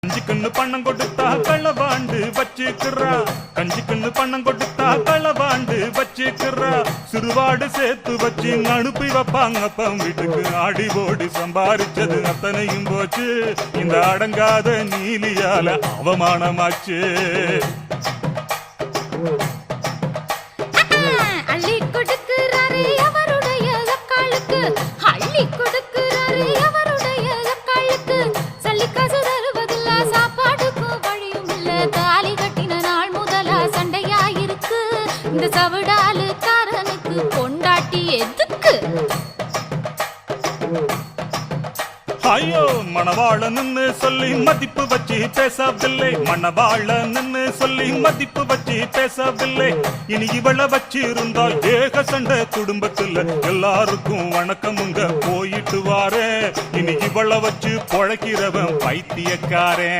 கஞ்சிக்குன்னு பணம் கொடுத்தா களவாண்டு வச்சுக்கிறா, கஞ்சிக்குன்னு பணம் கொடுத்தா களவாண்டு வச்சுக்கிறா. சிறுவாடு சேர்த்து வச்சு அனுப்பி வைப்பாங்க அப்பம் வீட்டுக்கு. ஆடி ஓடி சம்பாரிச்சது அத்தனையும் போச்சு, இந்த அடங்காத நீலியால அவமானமாச்சு. அள்ளி கொடுக்கிறாரு அவருடைய அக்காளுக்கு, அள்ளி கொடுக்கிறாரு அவருடைய அக்காளுக்கு. சல்லிக்காசு தருவதில்ல, சாப்பாடுக்கும் வழியும் இல்ல. தாலி கட்டின நாள் முதலா சண்டையாயிருக்கு. இந்த சவடாலுக்காரனுக்கு பொண்டாட்டி எதுக்கு? ஐயோ மணவாளன்னு சொல்லி மதிப்பு வச்சு பேசவில்லை, மணவாளன்னு சொல்லி மதிப்பு வச்சு பேசவில்லை. இனி இவளை வச்சு இருந்தா ஏக சண்டை குடும்பத்துல. எல்லாருக்கும் வணக்கமுங்க போயிட்டு வாரே. இனி இவளை வச்சு பொழைக்கிறவன் பைத்தியக்காரன்.